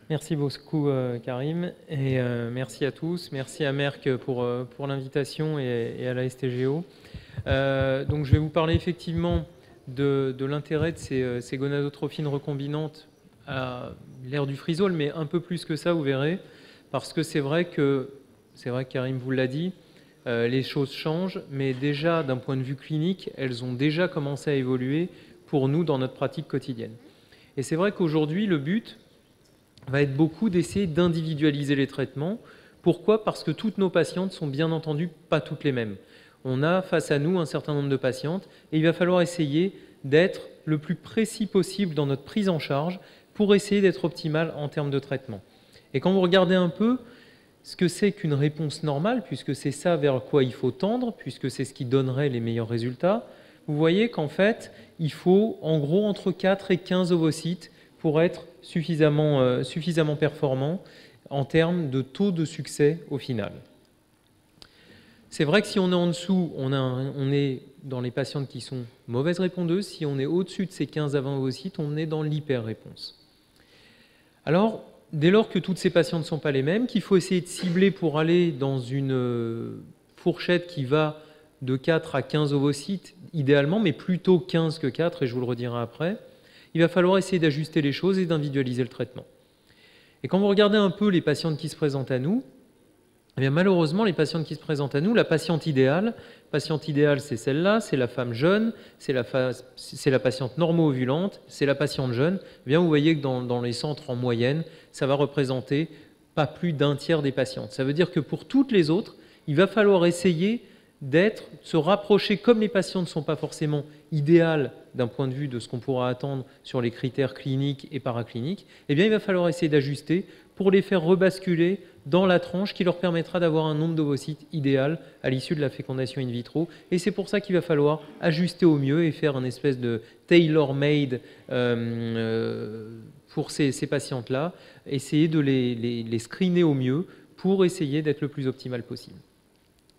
Merci beaucoup Karim et merci à tous. Merci à Merck pour l'invitation et à la STGO. Donc je vais vous parler effectivement de l'intérêt de ces gonadotrophines recombinantes à l'ère du frisol, mais un peu plus que ça, vous verrez, parce que c'est vrai que Karim vous l'a dit, les choses changent, mais déjà d'un point de vue clinique, elles ont déjà commencé à évoluer pour nous dans notre pratique quotidienne. Et c'est vrai qu'aujourd'hui, le but va être beaucoup d'essayer d'individualiser les traitements. Pourquoi? Parce que toutes nos patientes sont bien entendu pas toutes les mêmes. On a face à nous un certain nombre de patientes et il va falloir essayer d'être le plus précis possible dans notre prise en charge pour essayer d'être optimal en termes de traitement. Et quand vous regardez un peu ce que c'est qu'une réponse normale, puisque c'est ça vers quoi il faut tendre, puisque c'est ce qui donnerait les meilleurs résultats, vous voyez qu'en fait, il faut en gros entre 4 et 15 ovocytes pour être suffisamment performant en termes de taux de succès au final. C'est vrai que si on est en dessous, on est dans les patientes qui sont mauvaises répondeuses. Si on est au-dessus de ces 15 à 20 ovocytes, on est dans l'hyper-réponse. Alors, dès lors que toutes ces patientes ne sont pas les mêmes, qu'il faut essayer de cibler pour aller dans une fourchette qui va de 4 à 15 ovocytes, idéalement, mais plutôt 15 que 4, et je vous le redirai après, il va falloir essayer d'ajuster les choses et d'individualiser le traitement. Et quand vous regardez un peu les patientes qui se présentent à nous, eh bien malheureusement, les patientes qui se présentent à nous, la patiente idéale, c'est celle-là, c'est la femme jeune, c'est la patiente normo-ovulante, c'est la patiente jeune. Eh bien, vous voyez que dans les centres en moyenne, ça va représenter pas plus d'un tiers des patientes. Ça veut dire que pour toutes les autres, il va falloir essayer se rapprocher, comme les patients ne sont pas forcément idéales d'un point de vue de ce qu'on pourra attendre sur les critères cliniques et paracliniques, eh bien il va falloir essayer d'ajuster pour les faire rebasculer dans la tranche qui leur permettra d'avoir un nombre d'ovocytes idéal à l'issue de la fécondation in vitro. Et c'est pour ça qu'il va falloir ajuster au mieux et faire une espèce de tailor-made pour ces patientes-là, essayer de les screener au mieux pour essayer d'être le plus optimal possible.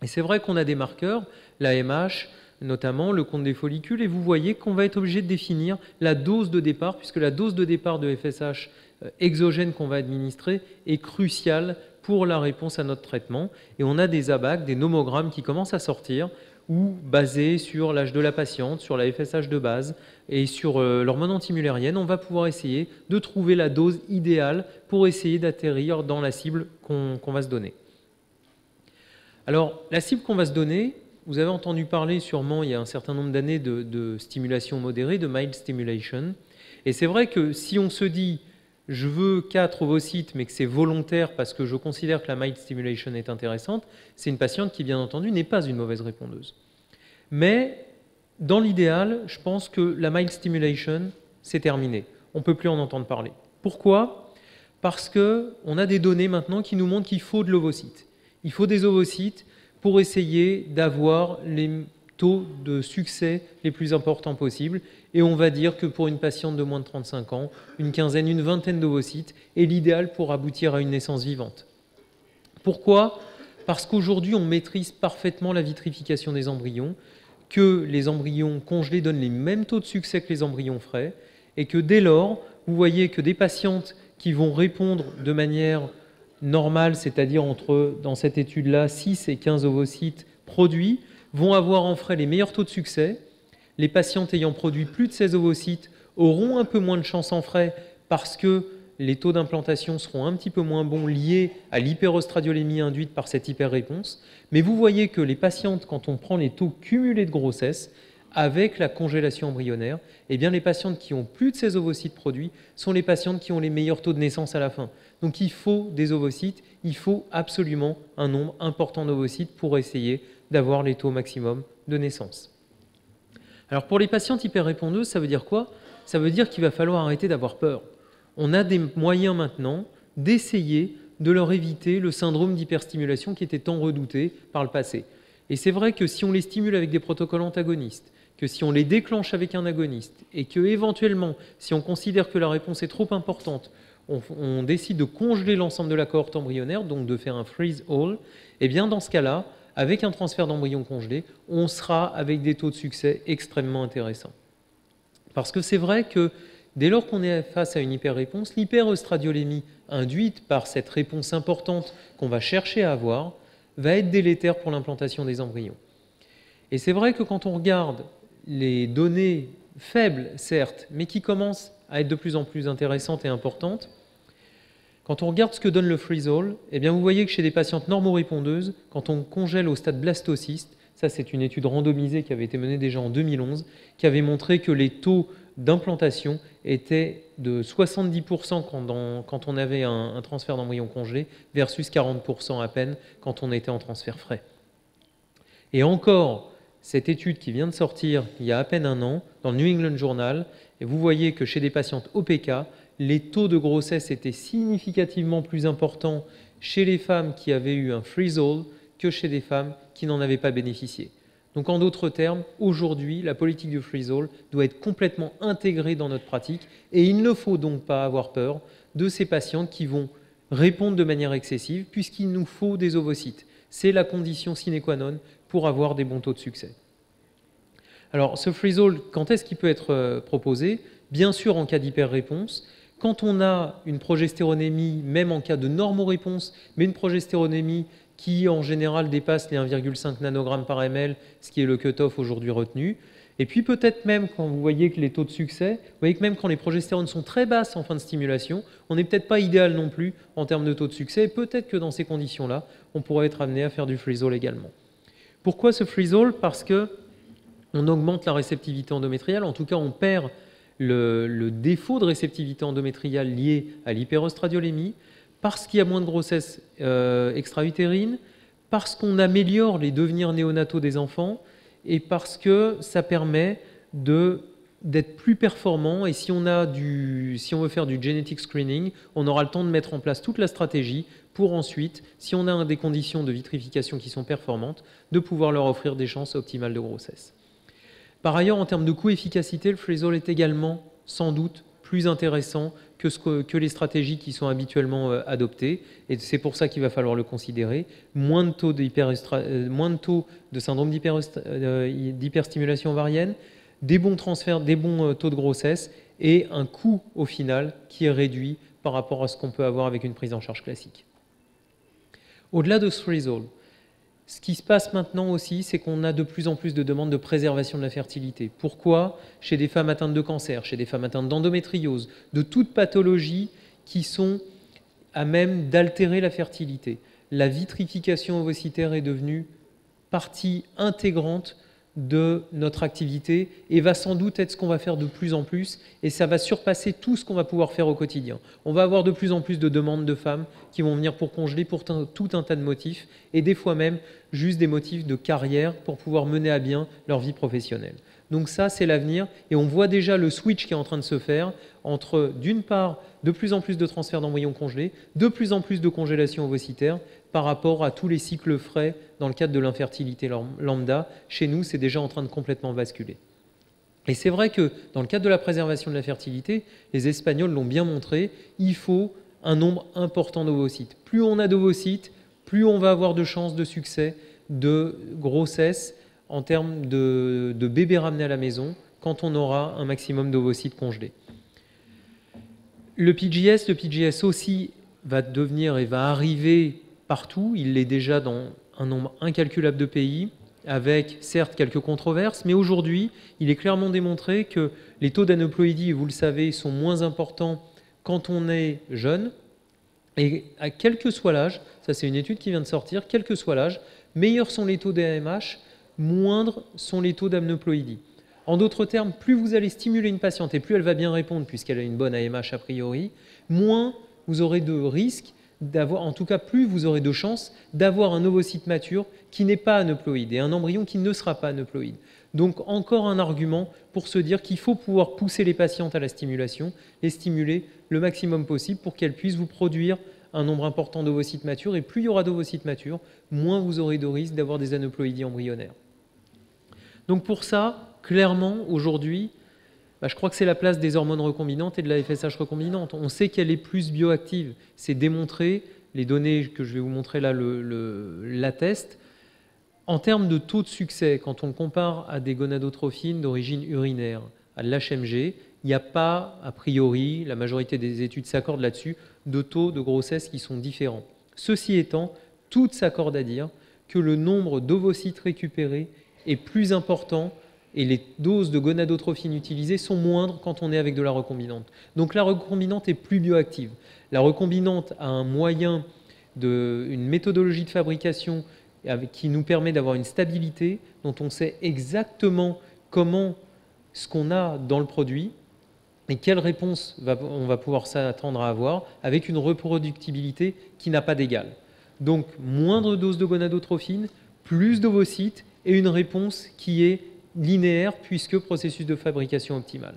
Et c'est vrai qu'on a des marqueurs, l'AMH, notamment le compte des follicules, et vous voyez qu'on va être obligé de définir la dose de départ, puisque la dose de départ de FSH exogène qu'on va administrer est cruciale pour la réponse à notre traitement. Et on a des ABAC, des nomogrammes qui commencent à sortir, ou basés sur l'âge de la patiente, sur la FSH de base et sur l'hormone antimulérienne, on va pouvoir essayer de trouver la dose idéale pour essayer d'atterrir dans la cible qu'on va se donner. Alors, la cible qu'on va se donner, vous avez entendu parler sûrement il y a un certain nombre d'années de stimulation modérée, de mild stimulation. Et c'est vrai que si on se dit je veux 4 ovocytes mais que c'est volontaire parce que je considère que la mild stimulation est intéressante, c'est une patiente qui, bien entendu, n'est pas une mauvaise répondeuse. Mais dans l'idéal, je pense que la mild stimulation, c'est terminé. On ne peut plus en entendre parler. Pourquoi? Parce qu'on a des données maintenant qui nous montrent qu'il faut de l'ovocyte. Il faut des ovocytes pour essayer d'avoir les taux de succès les plus importants possibles. Et on va dire que pour une patiente de moins de 35 ans, une quinzaine, une vingtaine d'ovocytes est l'idéal pour aboutir à une naissance vivante. Pourquoi? Parce qu'aujourd'hui, on maîtrise parfaitement la vitrification des embryons, que les embryons congelés donnent les mêmes taux de succès que les embryons frais, et que dès lors, vous voyez que des patientes qui vont répondre de manière normale, c'est-à-dire dans cette étude-là, 6 et 15 ovocytes produits, vont avoir en frais les meilleurs taux de succès. Les patientes ayant produit plus de 16 ovocytes auront un peu moins de chance en frais parce que les taux d'implantation seront un petit peu moins bons liés à l'hyperostradiolémie induite par cette hyperréponse. Mais vous voyez que les patientes, quand on prend les taux cumulés de grossesse, avec la congélation embryonnaire, eh bien les patientes qui ont plus de 16 ovocytes produits sont les patientes qui ont les meilleurs taux de naissance à la fin. Donc il faut des ovocytes, il faut absolument un nombre important d'ovocytes pour essayer d'avoir les taux maximum de naissance. Alors pour les patientes hyperrépondeuses, ça veut dire quoi? Ça veut dire qu'il va falloir arrêter d'avoir peur. On a des moyens maintenant d'essayer de leur éviter le syndrome d'hyperstimulation qui était tant redouté par le passé. Et c'est vrai que si on les stimule avec des protocoles antagonistes, que si on les déclenche avec un agoniste, et que éventuellement, si on considère que la réponse est trop importante, on décide de congeler l'ensemble de la cohorte embryonnaire, donc de faire un freeze-all, et bien dans ce cas-là, avec un transfert d'embryon congelé, on sera avec des taux de succès extrêmement intéressants. Parce que c'est vrai que dès lors qu'on est face à une hyperréponse, l'hypereustradiolémie induite par cette réponse importante qu'on va chercher à avoir va être délétère pour l'implantation des embryons. Et c'est vrai que quand on regarde les données faibles, certes, mais qui commencent à être de plus en plus intéressantes et importantes, quand on regarde ce que donne le freeze-all, eh bien vous voyez que chez des patientes normorépondeuses, quand on congèle au stade blastocyste, ça c'est une étude randomisée qui avait été menée déjà en 2011, qui avait montré que les taux d'implantation étaient de 70% quand on avait un transfert d'embryon congelé versus 40% à peine quand on était en transfert frais. Et encore, cette étude qui vient de sortir il y a à peine un an dans le New England Journal, et vous voyez que chez des patientes OPK, les taux de grossesse étaient significativement plus importants chez les femmes qui avaient eu un freeze-all que chez des femmes qui n'en avaient pas bénéficié. Donc en d'autres termes, aujourd'hui, la politique du freeze-all doit être complètement intégrée dans notre pratique et il ne faut donc pas avoir peur de ces patientes qui vont répondre de manière excessive puisqu'il nous faut des ovocytes. C'est la condition sine qua non pour avoir des bons taux de succès. Alors ce freeze-all, quand est-ce qu'il peut être proposé? Bien sûr en cas d'hyper-réponse. Quand on a une progestéronémie, même en cas de normoréponse, mais une progestéronémie qui en général dépasse les 1,5 nanogrammes par ml, ce qui est le cut-off aujourd'hui retenu. Et puis peut-être même quand vous voyez que les taux de succès, vous voyez que même quand les progestérones sont très basses en fin de stimulation, on n'est peut-être pas idéal non plus en termes de taux de succès. Et peut-être que dans ces conditions-là, on pourrait être amené à faire du freeze-all également. Pourquoi ce freeze-all? Parce que on augmente la réceptivité endométriale, en tout cas on perd le défaut de réceptivité endométriale lié à l'hyperoestradiolémie, parce qu'il y a moins de grossesse extra-utérine, parce qu'on améliore les devenirs néonataux des enfants et parce que ça permet d'être plus performant. Et si on veut faire du genetic screening, on aura le temps de mettre en place toute la stratégie pour ensuite, si on a des conditions de vitrification qui sont performantes, de pouvoir leur offrir des chances optimales de grossesse. Par ailleurs, en termes de coût-efficacité, le freeze-all est également sans doute plus intéressant que les stratégies qui sont habituellement adoptées. Et c'est pour ça qu'il va falloir le considérer. Moins de taux de syndrome d'hyperstimulation ovarienne, des bons transferts, des bons taux de grossesse et un coût au final qui est réduit par rapport à ce qu'on peut avoir avec une prise en charge classique. Au-delà de ce freeze-all, ce qui se passe maintenant aussi, c'est qu'on a de plus en plus de demandes de préservation de la fertilité. Pourquoi? Chez des femmes atteintes de cancer, chez des femmes atteintes d'endométriose, de toutes pathologies qui sont à même d'altérer la fertilité. La vitrification ovocytaire est devenue partie intégrante de notre activité et va sans doute être ce qu'on va faire de plus en plus et ça va surpasser tout ce qu'on va pouvoir faire au quotidien. On va avoir de plus en plus de demandes de femmes qui vont venir pour congeler pour tout un tas de motifs et des fois même juste des motifs de carrière pour pouvoir mener à bien leur vie professionnelle. Donc ça, c'est l'avenir et on voit déjà le switch qui est en train de se faire entre, d'une part, de plus en plus de transferts d'embryons congelés, de plus en plus de congélation ovocytaire par rapport à tous les cycles frais dans le cadre de l'infertilité lambda. Chez nous, c'est déjà en train de complètement basculer. Et c'est vrai que dans le cadre de la préservation de la fertilité, les Espagnols l'ont bien montré, il faut un nombre important d'ovocytes. Plus on a d'ovocytes, plus on va avoir de chances de succès, de grossesse, en termes de bébés ramenés à la maison, quand on aura un maximum d'ovocytes congelés. Le PGS aussi va devenir et va arriver partout. Il l'est déjà dans un nombre incalculable de pays, avec certes quelques controverses, mais aujourd'hui, il est clairement démontré que les taux d'aneuploïdie, vous le savez, sont moins importants quand on est jeune. Et à quel que soit l'âge, ça c'est une étude qui vient de sortir, quel que soit l'âge, meilleurs sont les taux d'AMH, moindres sont les taux d'aneuploïdie. En d'autres termes, plus vous allez stimuler une patiente et plus elle va bien répondre puisqu'elle a une bonne AMH a priori, moins vous aurez de risques d'avoir, en tout cas plus vous aurez de chances d'avoir un ovocyte mature qui n'est pas aneuploïde et un embryon qui ne sera pas aneuploïde. Donc encore un argument pour se dire qu'il faut pouvoir pousser les patientes à la stimulation, les stimuler le maximum possible pour qu'elles puissent vous produire un nombre important d'ovocytes matures et plus il y aura d'ovocytes matures, moins vous aurez de risques d'avoir des aneuploïdies embryonnaires. Donc pour ça, clairement, aujourd'hui, je crois que c'est la place des hormones recombinantes et de la FSH recombinante. On sait qu'elle est plus bioactive. C'est démontré, les données que je vais vous montrer là l'attestent. En termes de taux de succès, quand on compare à des gonadotrophines d'origine urinaire, à de l'HMG il n'y a pas, a priori, la majorité des études s'accordent là-dessus, de taux de grossesse qui sont différents. Ceci étant, toutes s'accordent à dire que le nombre d'ovocytes récupérés est plus important et les doses de gonadotrophine utilisées sont moindres quand on est avec de la recombinante. Donc la recombinante est plus bioactive. La recombinante a un moyen, une méthodologie de fabrication qui nous permet d'avoir une stabilité dont on sait exactement comment ce qu'on a dans le produit et quelle réponse on va pouvoir s'attendre à avoir avec une reproductibilité qui n'a pas d'égal. Donc moindre dose de gonadotrophine, plus d'ovocytes et une réponse qui est linéaire puisque processus de fabrication optimal.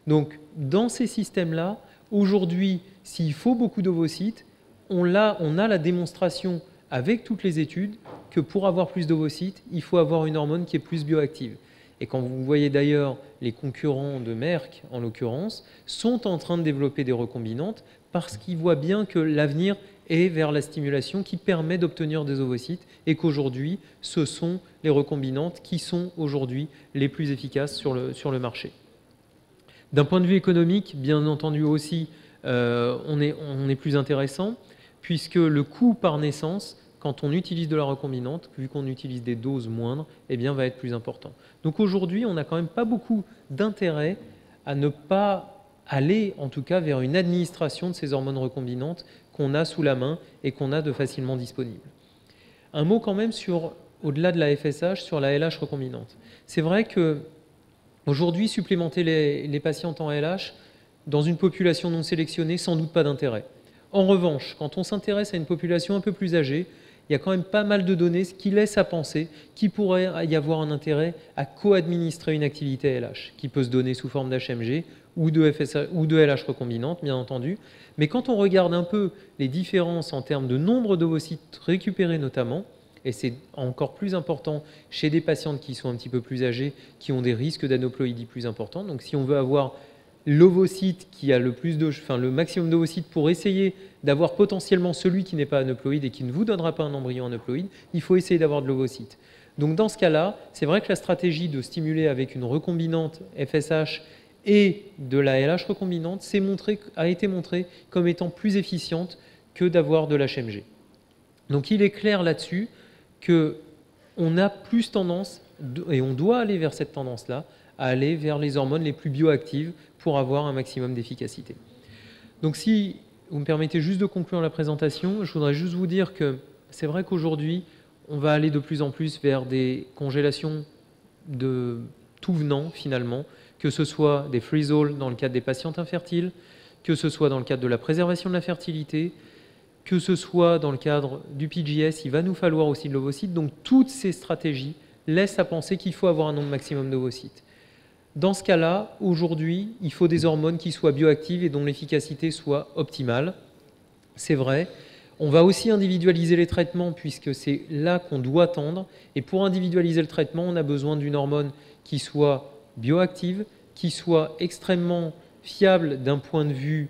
Donc dans ces systèmes-là, aujourd'hui, s'il faut beaucoup d'ovocytes, on a la démonstration avec toutes les études que pour avoir plus d'ovocytes, il faut avoir une hormone qui est plus bioactive. Et quand vous voyez d'ailleurs les concurrents de Merck, en l'occurrence, sont en train de développer des recombinantes parce qu'ils voient bien que l'avenir est vers la stimulation qui permet d'obtenir des ovocytes et qu'aujourd'hui, ce sont les recombinantes qui sont aujourd'hui les plus efficaces sur le marché. D'un point de vue économique, bien entendu aussi, on est plus intéressant puisque le coût par naissance, quand on utilise de la recombinante, vu qu'on utilise des doses moindres, eh bien, va être plus important. Donc aujourd'hui, on n'a quand même pas beaucoup d'intérêt à ne pas aller, en tout cas, vers une administration de ces hormones recombinantes qu'on a sous la main et qu'on a de facilement disponibles. Un mot quand même au-delà de la FSH, sur la LH recombinante. C'est vrai que aujourd'hui, supplémenter les patientes en LH dans une population non sélectionnée, sans doute pas d'intérêt. En revanche, quand on s'intéresse à une population un peu plus âgée, il y a quand même pas mal de données qui laissent à penser qu'il pourrait y avoir un intérêt à co-administrer une activité LH, qui peut se donner sous forme d'HMG ou de LH recombinante, bien entendu. Mais quand on regarde un peu les différences en termes de nombre d'ovocytes récupérés notamment, et c'est encore plus important chez des patientes qui sont un petit peu plus âgées, qui ont des risques d'aneuploïdie plus importants. Donc si on veut avoir l'ovocyte qui a le maximum d'ovocytes pour essayer d'avoir potentiellement celui qui n'est pas aneuploïde et qui ne vous donnera pas un embryon aneuploïde, il faut essayer d'avoir de l'ovocyte. Donc dans ce cas-là, c'est vrai que la stratégie de stimuler avec une recombinante FSH et de la LH recombinante a été montrée comme étant plus efficiente que d'avoir de l'HMG. Donc il est clair là-dessus qu'on a plus tendance, et on doit aller vers cette tendance-là, à aller vers les hormones les plus bioactives pour avoir un maximum d'efficacité. Donc si vous me permettez juste de conclure la présentation, je voudrais juste vous dire que c'est vrai qu'aujourd'hui, on va aller de plus en plus vers des congélations de tout venant finalement, que ce soit des freeze-all dans le cadre des patientes infertiles, que ce soit dans le cadre de la préservation de la fertilité, que ce soit dans le cadre du PGS, il va nous falloir aussi de l'ovocyte. Donc toutes ces stratégies laissent à penser qu'il faut avoir un nombre maximum d'ovocytes. Dans ce cas-là, aujourd'hui, il faut des hormones qui soient bioactives et dont l'efficacité soit optimale. C'est vrai. On va aussi individualiser les traitements puisque c'est là qu'on doit tendre. Et pour individualiser le traitement, on a besoin d'une hormone qui soit bioactive, qui soit extrêmement fiable d'un point de vue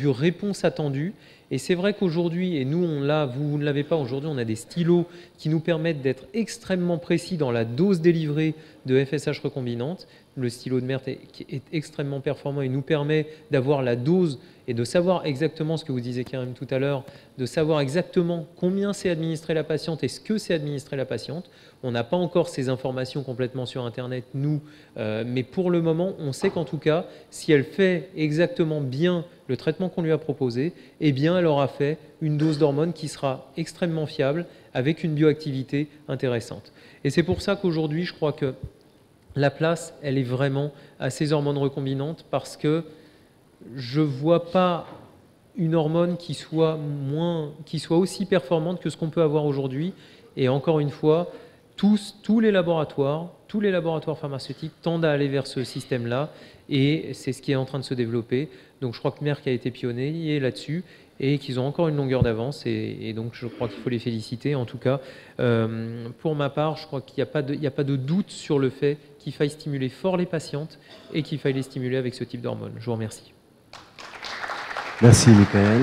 réponse attendue. Et c'est vrai qu'aujourd'hui, et nous on l'a, vous ne l'avez pas aujourd'hui, on a des stylos qui nous permettent d'être extrêmement précis dans la dose délivrée de FSH recombinante. Le stylo de Merck est extrêmement performant et nous permet d'avoir la dose et de savoir exactement ce que vous disiez Karim tout à l'heure, de savoir exactement combien c'est administré la patiente et ce que c'est administré la patiente. On n'a pas encore ces informations complètement sur Internet, nous, mais pour le moment, on sait qu'en tout cas, si elle fait exactement bien le traitement qu'on lui a proposé, eh bien, elle aura fait une dose d'hormones qui sera extrêmement fiable, avec une bioactivité intéressante. Et c'est pour ça qu'aujourd'hui, je crois que la place, elle est vraiment à ces hormones recombinantes, parce que je ne vois pas une hormone qui soit aussi performante que ce qu'on peut avoir aujourd'hui. Et encore une fois, tous les laboratoires pharmaceutiques tendent à aller vers ce système-là, et c'est ce qui est en train de se développer. Donc je crois que Merck a été pionnier là-dessus et qu'ils ont encore une longueur d'avance, et donc je crois qu'il faut les féliciter. En tout cas, pour ma part, je crois qu'il n'y a pas de doute sur le fait qu'il faille stimuler fort les patientes et qu'il faille les stimuler avec ce type d'hormones. Je vous remercie. Merci, Michael.